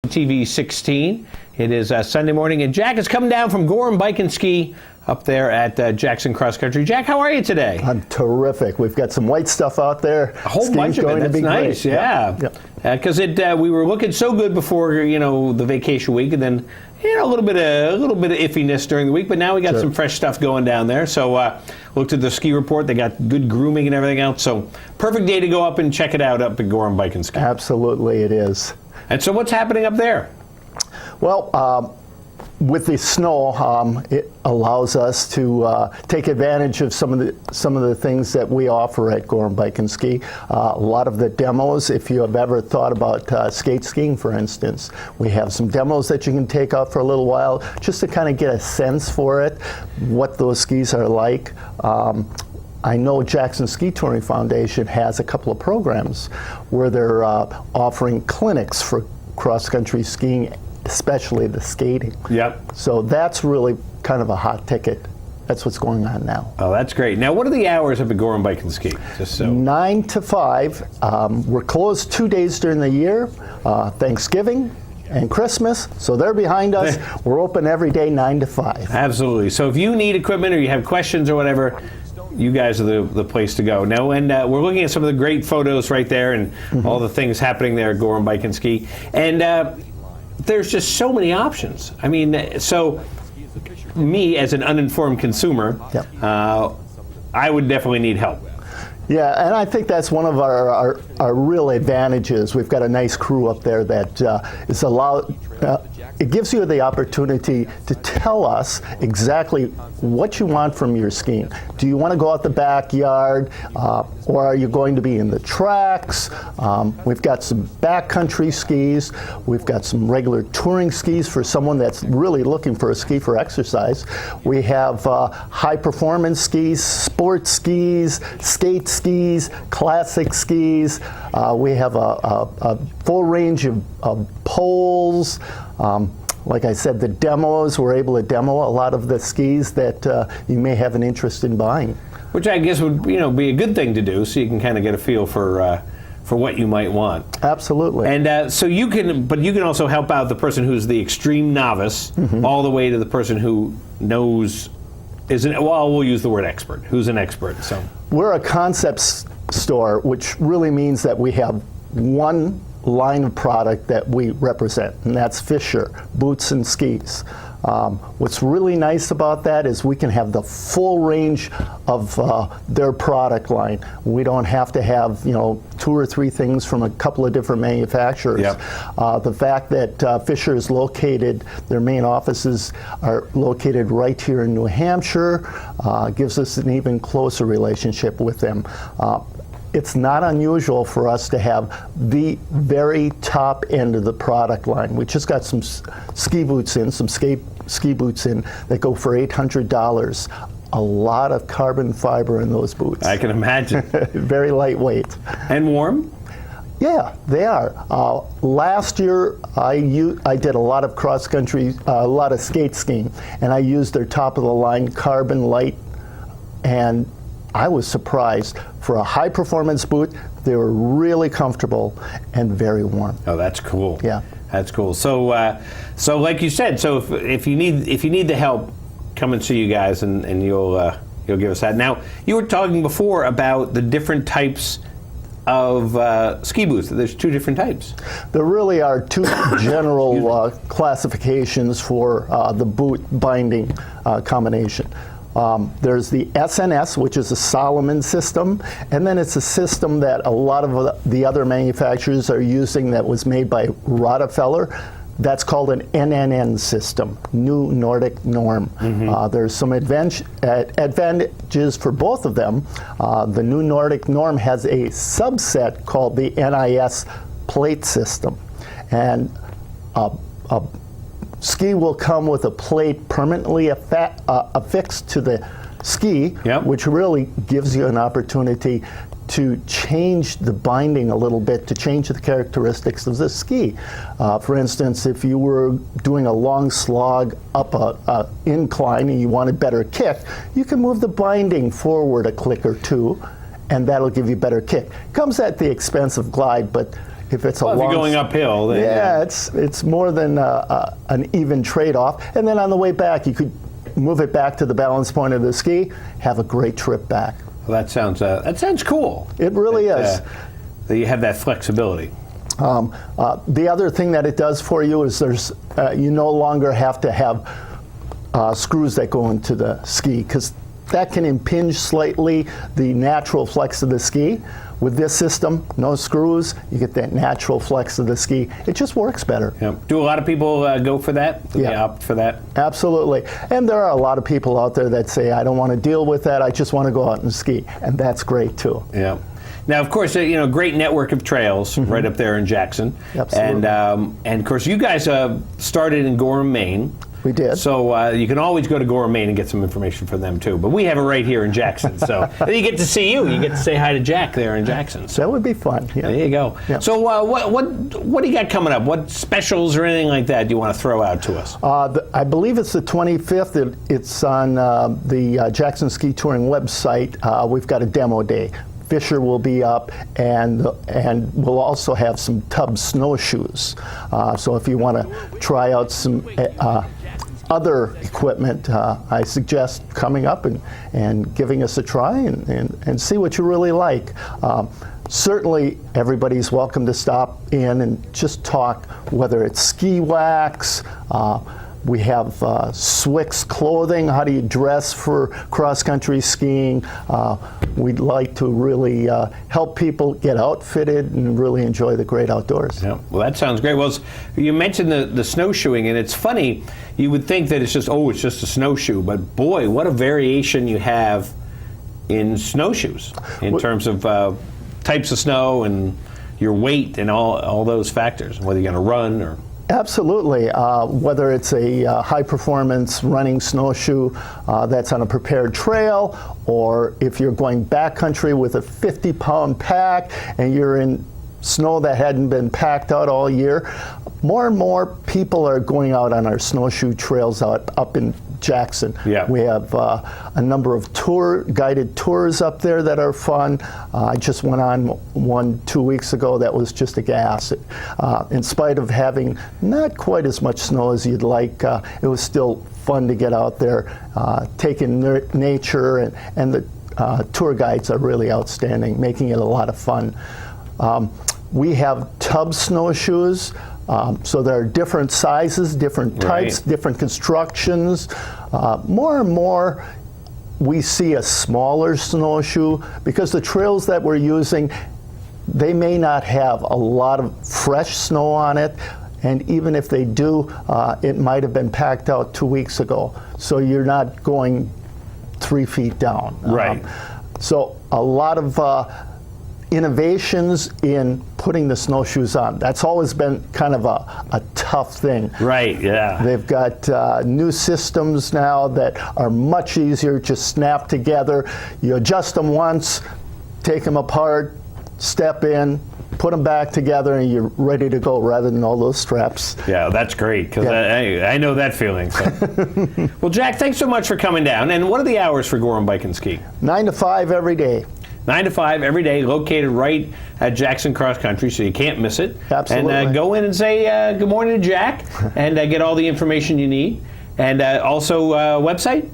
TV 16. It is Sunday morning, and Jack is coming down from Gorham Bike and Ski up there at Jackson Cross Country. Jack, how are you today? I'm terrific. We've got some white stuff out there. A whole bunch of it. That's nice. Great. Yeah. Because we were looking so good before the vacation week, and then a little bit of iffiness during the week. But now we got some fresh stuff going down there. So looked at the ski report. They got good grooming and everything else. So perfect day to go up and check it out up at Gorham Bike and Ski. Absolutely, it is. And so what's happening up there? Well, with the snow, it allows us to take advantage of some of the things that we offer at Gorham Bike and Ski. A lot of the demos, if you have ever thought about skate skiing, for instance, we have some demos that you can take out for a little while just to kind of get a sense for it, what those skis are like. I know Jackson Ski Touring Foundation has a couple of programs where they're offering clinics for cross-country skiing, especially the skating. Yep. So that's really kind of a hot ticket. That's what's going on now. Oh, that's great. Now, what are the hours up at Gorham Bike and Ski? Just so. 9 to 5. We're closed 2 days during the year, Thanksgiving and Christmas, so they're behind us. We're open every day 9 to 5. Absolutely. So if you need equipment or you have questions or whatever, you guys are the place to go. Now, and we're looking at some of the great photos right there and all the things happening there at Gorham Bike and Ski. And there's just so many options. I mean, so me as an uninformed consumer, I would definitely need help. Yeah, and I think that's one of our real advantages. We've got a nice crew up there that is allowed. It gives you the opportunity to tell us exactly what you want from your skiing. Do you want to go out the backyard, or are you going to be in the tracks? We've got some backcountry skis. We've got some regular touring skis for someone that's really looking for a ski for exercise. We have high performance skis, sports skis, skate skis, classic skis. We have a full range of poles. Like I said, the demos, we're able to demo a lot of the skis that you may have an interest in buying. Which I guess would be a good thing to do, so you can kind of get a feel for what you might want. Absolutely. And so you can also help out the person who's the extreme novice, all the way to the person who knows, we'll use the word expert, who's an expert. So we're a concept store, which really means that we have one line of product that we represent, and that's Fischer boots and skis. What's really nice about that is we can have the full range of their product line. We don't have to have 2 or 3 things from a couple of different manufacturers. Yep. The fact that Fischer is located, their main offices are located right here in New Hampshire, gives us an even closer relationship with them. It's not unusual for us to have the very top end of the product line. We just got some ski boots in, some ski boots in that go for $800. A lot of carbon fiber in those boots. I can imagine. Very lightweight. And warm? Yeah, they are. Last year, I did a lot of cross-country, a lot of skate skiing, and I used their top-of-the-line carbon light, and I was surprised. For a high-performance boot, they were really comfortable and very warm. Oh, that's cool. Yeah, that's cool. So like you said, so if you need the help, come and see you guys, and you'll give us that. Now, you were talking before about the different types of ski boots. There's 2 different types. There really are 2 general classifications for the boot binding combination. There's the SNS, which is a Solomon system, and then it's a system that a lot of the other manufacturers are using that was made by Rockefeller. That's called an NNN system, New Nordic Norm. There's some advantages for both of them. The New Nordic Norm has a subset called the NIS plate system, and ski will come with a plate permanently affixed to the ski, which really gives you an opportunity to change the binding a little bit, to change the characteristics of the ski. For instance, if you were doing a long slog up an incline and you wanted better kick, you can move the binding forward a click or 2, and that'll give you better kick. Comes at the expense of glide, but if it's a Well, if long, you're going uphill, then, yeah, it's more than an even trade-off. And then on the way back, you could move it back to the balance point of the ski, have a great trip back. Well, that sounds cool. It really is. That you have that flexibility. The other thing that it does for you is you no longer have to have screws that go into the ski, because that can impinge slightly the natural flex of the ski. With this system, no screws, you get that natural flex of the ski. It just works better. Yeah. Do a lot of people go for that? Do they opt for that? Absolutely. And there are a lot of people out there that say, I don't want to deal with that, I just want to go out and ski. And that's great too. Yeah. Now, of course, great network of trails right up there in Jackson. Absolutely. And of course, you guys started in Gorham, Maine. We did. So you can always go to Gorham, Maine and get some information from them too. But we have it right here in Jackson. So you get to see you. You get to say hi to Jack there in Jackson. So that would be fun. Yeah. There you go. Yeah. So what do you got coming up? What specials or anything like that do you want to throw out to us? I believe it's the 25th. It's on the Jackson Ski Touring website. We've got a demo day. Fischer will be up, and we'll also have some tub snowshoes. So if you want to try out some other equipment, I suggest coming up and giving us a try and see what you really like. Certainly, everybody's welcome to stop in and just talk, whether it's ski wax. We have Swix clothing. How do you dress for cross-country skiing? We'd like to really help people get outfitted and really enjoy the great outdoors. Yeah. Well, that sounds great. Well, you mentioned the snowshoeing, and it's funny. You would think that it's just a snowshoe, but boy, what a variation you have in snowshoes in terms of types of snow and your weight and all those factors, whether you're going to run or... Absolutely. Whether it's a high-performance running snowshoe that's on a prepared trail, or if you're going backcountry with a 50-pound pack and you're in snow that hadn't been packed out all year, more and more people are going out on our snowshoe trails up in Jackson. Yeah. We have a number of guided tours up there that are fun. I just went on one 2 weeks ago that was just a gas. In spite of having not quite as much snow as you'd like, it was still fun to get out there, take in nature, and the tour guides are really outstanding, making it a lot of fun. We have tub snowshoes. So there are different sizes, different types, different constructions. More and more, we see a smaller snowshoe because the trails that we're using, they may not have a lot of fresh snow on it. And even if they do, it might have been packed out 2 weeks ago. So you're not going 3 feet down. Right. So a lot of innovations in putting the snowshoes on. That's always been kind of a tough thing. Right, yeah. They've got new systems now that are much easier, just snap together. You adjust them once, take them apart, step in, put them back together, and you're ready to go rather than all those straps. Yeah, that's great, because I know that feeling. So. Well, Jack, thanks so much for coming down. And what are the hours for Gorham Bike and Ski? 9 to 5 every day. 9 to 5 every day, located right at Jackson Cross Country, so you can't miss it. Absolutely. And go in and say good morning to Jack, and get all the information you need. And also, website?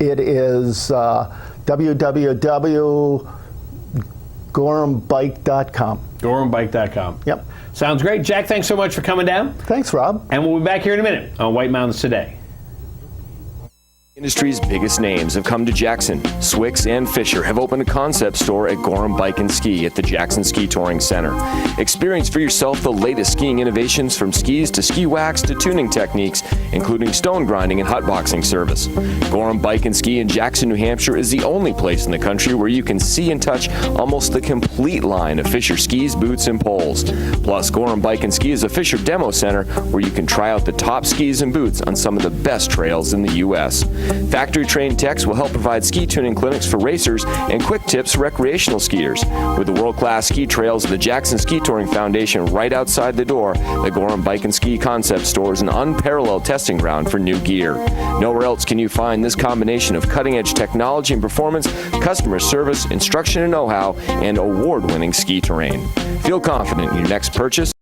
It is www.gorhambike.com. GorhamBike.com. Yep. Sounds great. Jack, thanks so much for coming down. Thanks, Rob. And we'll be back here in a minute on White Mountains Today. Industry's biggest names have come to Jackson. Swix and Fischer have opened a concept store at Gorham Bike and Ski at the Jackson Ski Touring Center. Experience for yourself the latest skiing innovations, from skis to ski wax to tuning techniques, including stone grinding and hotboxing service. Gorham Bike and Ski in Jackson, New Hampshire is the only place in the country where you can see and touch almost the complete line of Fischer skis, boots, and poles. Plus, Gorham Bike and Ski is a Fischer demo center where you can try out the top skis and boots on some of the best trails in the U.S. Factory-trained techs will help provide ski tuning clinics for racers and quick tips for recreational skiers. With the world-class ski trails of the Jackson Ski Touring Foundation right outside the door, the Gorham Bike and Ski Concept Store is an unparalleled testing ground for new gear. Nowhere else can you find this combination of cutting-edge technology and performance, customer service, instruction and know-how, and award-winning ski terrain. Feel confident in your next purchase